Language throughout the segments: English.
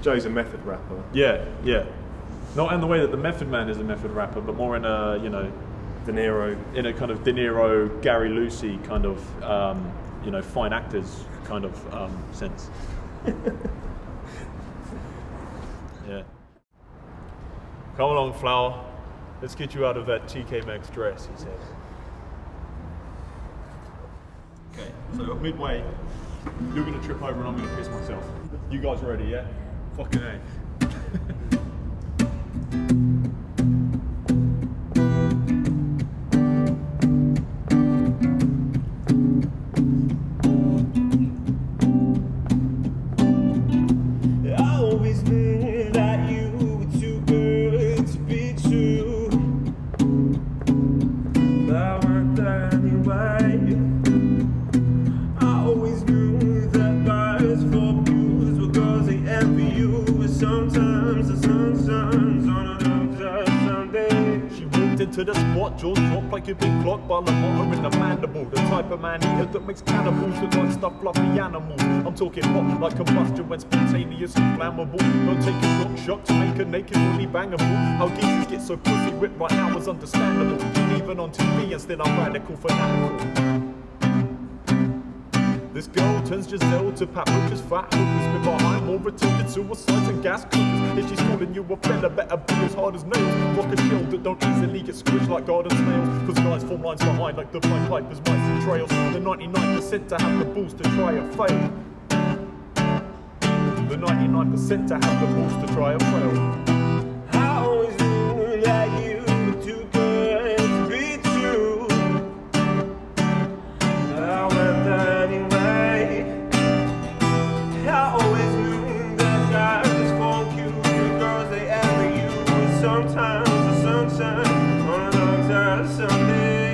Joe's a method rapper. Yeah, yeah. Not in the way that the Method Man is a method rapper, but more in a, you know, De Niro. In a kind of De Niro, Gary Lucy kind of, you know, fine actors kind of sense. Yeah. Come along, Flower. Let's get you out of that TK Maxx dress, he said. Okay, so midway, you're gonna trip over and I'm gonna piss myself. You guys ready, yeah? Fucking A. To the spot, jaws drop like you've been clocked by the motor in the mandible. The type of man eater that makes cannibals that like stuff fluffy animals. I'm talking hot like combustion when spontaneous and flammable. Don't take a block shot to make a naked really bangable. How geezers get so pussy whipped right now is understandable. Even on TV and still I'm radical fanatical. This girl turns Giselle to paprika's fat hookers with behind more attempted suicides and gas cookers. If she's calling you a fella, better be as hard as nails. Rock a shield that don't easily get squished like garden snails. Cause guys form lines behind like the Pied Pipers, mice and trails. The 99% to have the balls to try and fail. The 99% to have the balls to try and fail. I always knew that you were too good to be true. I went that anyway. I always knew that guys just funk you. The girls they envy you. Sometimes the sunshine on a dark side of Sunday.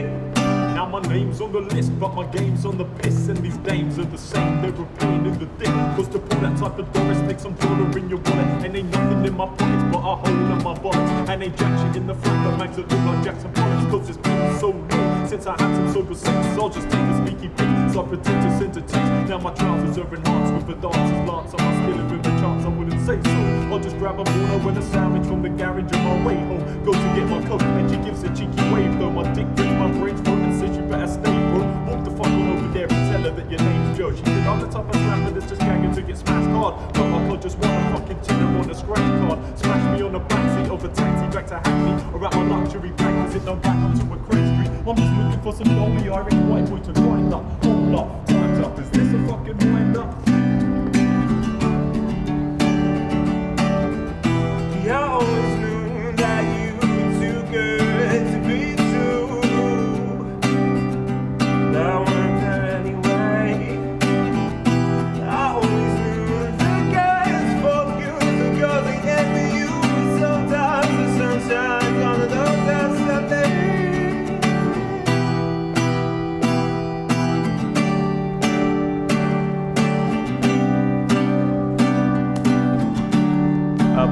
Now my name's on the list, but my game's on the piss. And these dames are the same, they're a pain in the dick. Cause to pull that type of Doris makes some dollar in your wallet. And ain't nothing in my pockets but a hole in my bollocks. And they jack shit in the front that makes it look like Jackson Pollock's. Cause it's been so long since I had some sober sex. I'll just take a sneaky peek, so I pretend to send a text. Now my trousers are enhanced with the dancer's lance. Am I stealing with a chance? I wouldn't say so. I'll just grab a corner with a sandwich from the garage on my way home. Go to get my coat and she gives a cheeky wave. Though my dick brings my brains throat and says you better stay, bro. Walk the fuck on over there and tell her that your name's Joe. She said I'm the type of slapper that's just gagging to get smashed hard. But my blood just want a fucking tenner on a scratch card. Smash me on the backseat of a taxi back to Hackney, or at my luxury practice it done back up to a Craig Street. I'm just looking for some lonely Irish white boy to grind up. Hold up, time's up. Is this a fucking wind up? I always knew that you were too good to be true. I went there anyway. I always knew the guys fuck you, the girls they envy you. Sometimes the sun shines on the dark side of Sunday.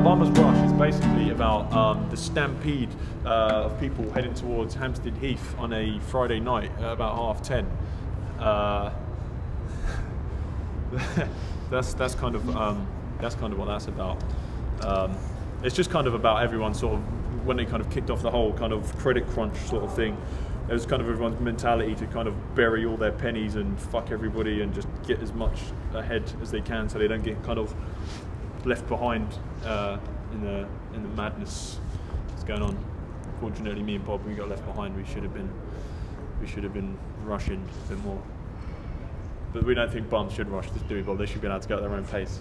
Bummer's Rush is basically about the stampede of people heading towards Hampstead Heath on a Friday night at about 10:30. That's kind of what that's about. It's just kind of about everyone sort of when they kind of kicked off the whole kind of credit crunch sort of thing. It was kind of everyone's mentality to kind of bury all their pennies and fuck everybody and just get as much ahead as they can so they don't get kind of left behind in the madness that's going on. Fortunately, me and Bob, we got left behind. We should have been rushing a bit more. But we don't think bums should rush this, do we, Bob? They should be allowed to go at their own pace.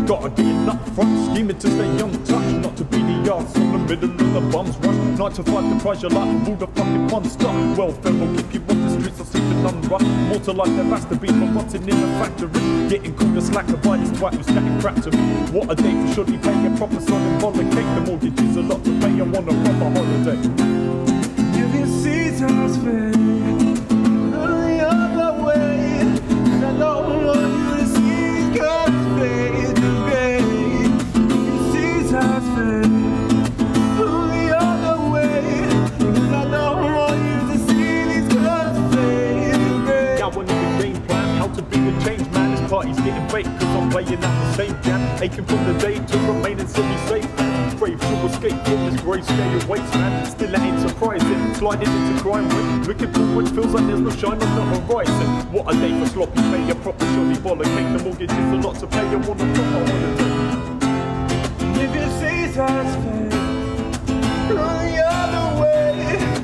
Gotta get up front, scheming to stay young, touch, not to be the arse on the middle of the bums rush. 9 to 5 to price your life and all the fucking fun stuff. Welfare will keep you off the streets of sleeping unrough. More to life there has to be from rotting in the factory. Getting called a slacker by this twat who's chatting crap to me. What a day for shorty paying a proper solid bowl of cake. The mortgage is a lot to pay, I want a proper holiday. You can see times fade, look the other way. And I don't want you to see cause fade to gray. You can see times fade, look the other way. Cause I don't want you to see these colors fade to gray. Now I need a game plan, how to be a change man. This party's getting fate, cause I'm playing out the same jam. Aching from the day to remain and semi-safe, man. Crave to escape from this grayscale waste, man. Still it ain't surprising, sliding into crime when looking forward feels like there's no shine on the horizon. What a day for sloppy pay, a proper shoddy bollocking. The mortgage is a lot to pay, I wanna proper holiday. If you see times fade, run the other way,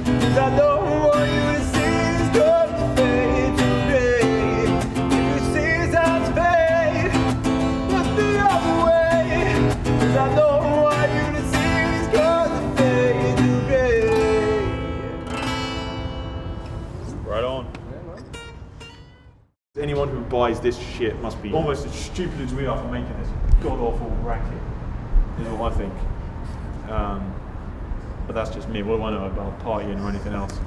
'cause I don't want you to see it's gonna fade today. If you see times fade, look the other way, 'cause I don't want you to see it's gonna fade today. Right on. Anyone who buys this shit must be almost as stupid as we are for making this god-awful racket, is what I think. But that's just me. What do I know about partying or anything else?